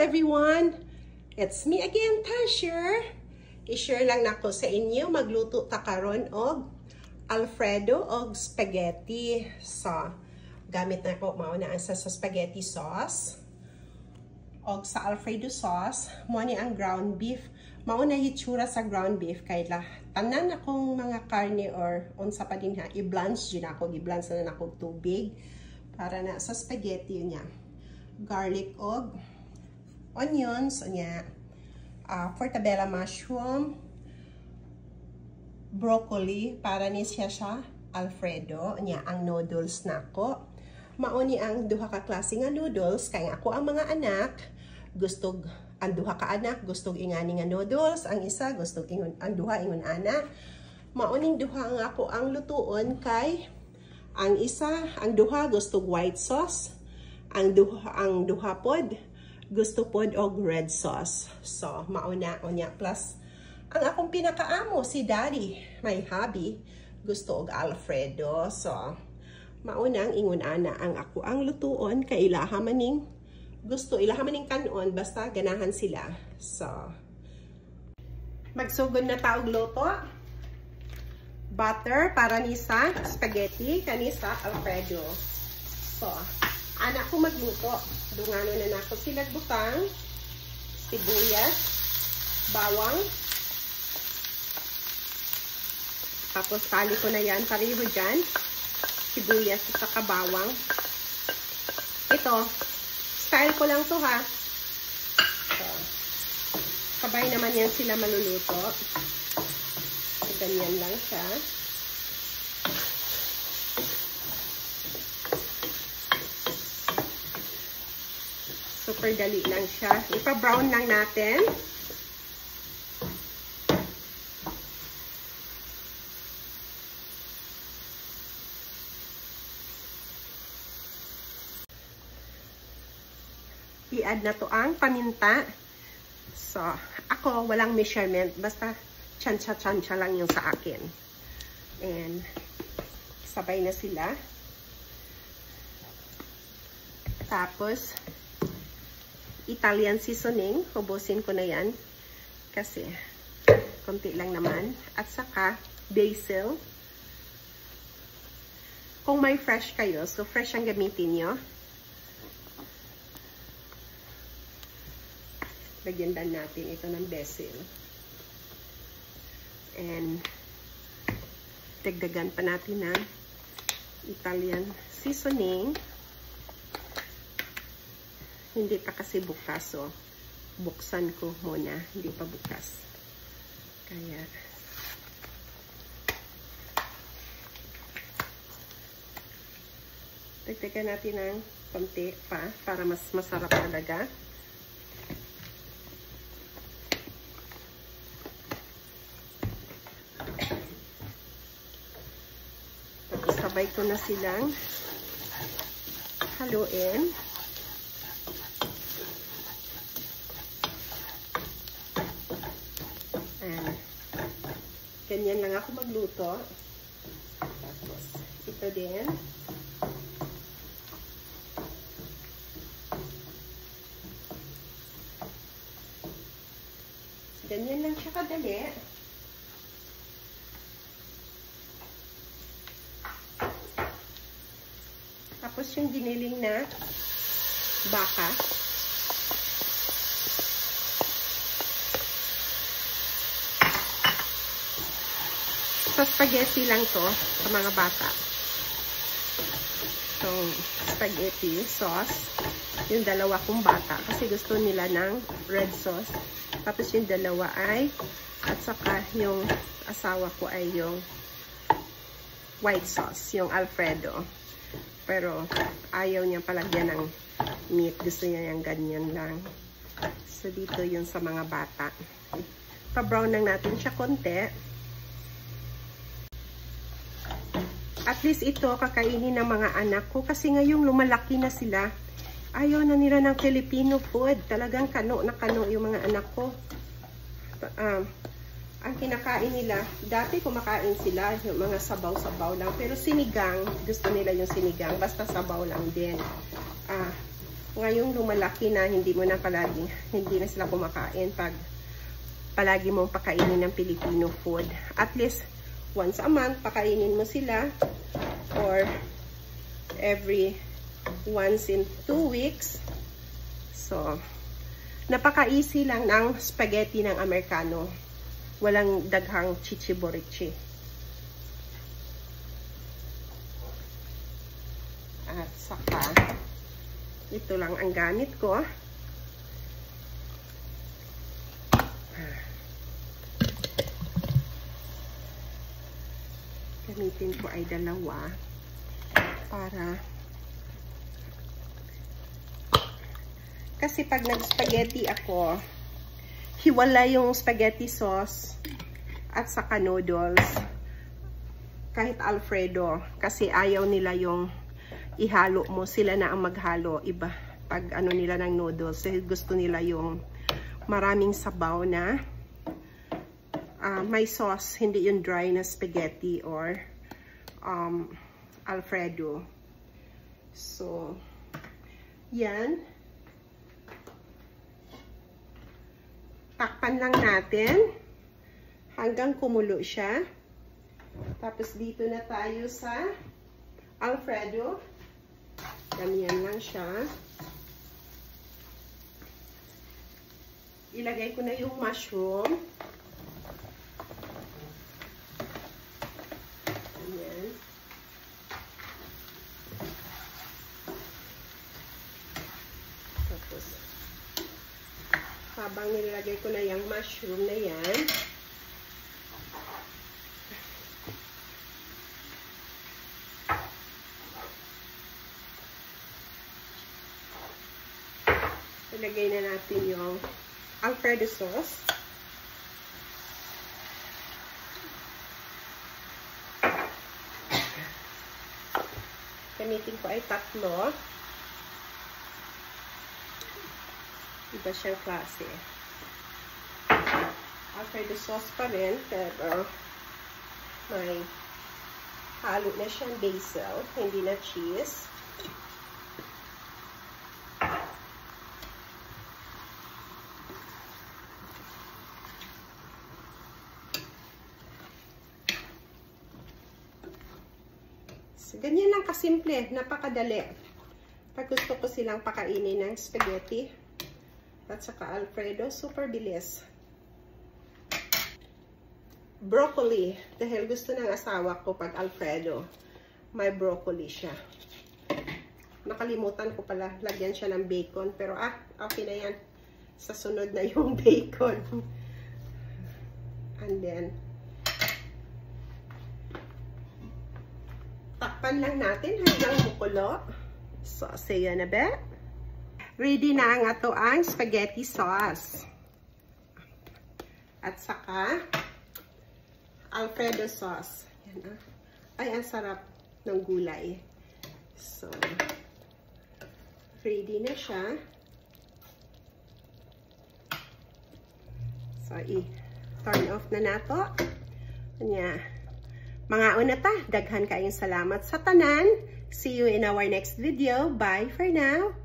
everyone! It's me again, Tasher. I-share lang nako sa inyo, magluto ta karon og Alfredo og spaghetti. So, gamit na ko mao na ang sa spaghetti sauce. Og sa Alfredo sauce, mo ni ang ground beef. Mao na hitsura sa ground beef kay la tanan akong mga karne or unsa pa din ha, i-blanch din ako, i-blanch na ako tubig para na sa spaghetti niya. Garlic og onions niya, portobello mushroom, broccoli para ni siya Alfredo niya. Ang noodles nako mao ni ang duha ka klase nga noodles kay ako ang mga anak gusto ang duha ka anak gusto ingani nga noodles, ang isa gusto ingon ang duha ingon ana. Mao ning duha nga ako ang lutuon kay ang isa ang duha gusto white sauce, ang duha pod gusto pod og red sauce. So mao na unya plus ang akong pinakaamo si Daddy, my hubby, gusto og Alfredo. So mao nang ingon ana ang ako ang lutuon kay ilaha maning gusto ilaha maning kanon basta ganahan sila. So magsugod na ta og luto. Butter para ni sa spaghetti kani sa Alfredo. So ana ko magluto. Dungano na nako sila butang, sibuyas, bawang. Tapos tali ko na yan, pareho dyan. Sibuyas at saka bawang. Ito, style ko lang to ha. So, sabay naman yan sila maluluto. So, ganyan lang siya. Super dali lang siya. Ipa-brown lang natin. I-add na to ang paminta. So, ako walang measurement. Basta tsansya-tsansya lang yung sa akin. And, sabay na sila. Tapos, Italian seasoning. Hubusin ko na yan. Kasi, konti lang naman. At saka, basil. Kung may fresh kayo, so fresh ang gamitin nyo. Lagyan din natin ito ng basil. And, dagdagan pa natin ng Italian seasoning. Hindi pa kasi bukas, so buksan ko muna. Hindi pa bukas. Kaya, dagdagan natin ng konti pa para mas masarap talaga. Tapos sabay ko na silang haluin. Ganyan lang ako magluto. Tapos, ito din. Ganyan lang siya kadali. Tapos, yung giniling na baka. So, spaghetti lang to sa mga bata. So, spaghetti sauce. Yung dalawa kong bata. Kasi gusto nila ng red sauce. Tapos yung dalawa ay, at saka yung asawa ko ay yung white sauce. Yung Alfredo. Pero, ayaw niya palagyan ng meat. Gusto niya yung ganyan lang. So, dito yun sa mga bata. Pa-brown lang natin siya konti. At least ito, kakainin ng mga anak ko. Kasi ngayong lumalaki na sila, ayaw na nila ng Filipino food. Talagang kano na kano yung mga anak ko. Ang kinakain nila, dati kumakain sila, yung mga sabaw-sabaw lang. Pero sinigang, gusto nila yung sinigang. Basta sabaw lang din. Ngayong lumalaki na, hindi na sila kumakain pag palagi mong pakainin ng Filipino food. At least, once a month, pakainin mo sila. Or, once in 2 weeks. So, napaka-easy lang ng spaghetti ng Amerikano. Walang daghang chichiborichi. At saka, ito lang ang gamit ko. Gamitin ko ay 2 para kasi pag nag-spaghetti ako, hiwala yung spaghetti sauce at saka noodles. Kahit Alfredo, kasi ayaw nila yung ihalo mo, sila na ang maghalo. Iba pag ano nila ng noodles, gusto nila yung maraming sabaw na may sauce, hindi yung dry na spaghetti or Alfredo. So, yan. Takpan lang natin hanggang kumulo siya. Tapos dito na tayo sa Alfredo. Ganyan lang siya. Ilagay ko na yung mushroom. Ayan. Tapos, habang nilagay ko na yung mushroom na yan, ilagay na natin yung Alfredo sauce. Gamitin ko ay 3. Iba siyang klase. Alfredo sauce pa rin, pero may halo na siyang basil, hindi na cheese. Ganyan lang kasimple, napakadali. Pag gusto ko silang pakainin ng spaghetti at saka Alfredo, super bilis. Broccoli, dahil gusto ng asawa ko pag Alfredo, may broccoli siya. Nakalimutan ko pala, lagyan siya ng bacon, pero okay na yan. Sa sunod na yung bacon. And then, takpan lang natin hanggang mukulo. So, say yun na ba? Ready na ang ato ang spaghetti sauce. At saka, Alfredo sauce. Yan, ay, ang sarap ng gulay. So, ready na siya. So, i-turn off na nato. Kanya. Mga una ta, daghan kayong salamat sa tanan. See you in our next video. Bye for now.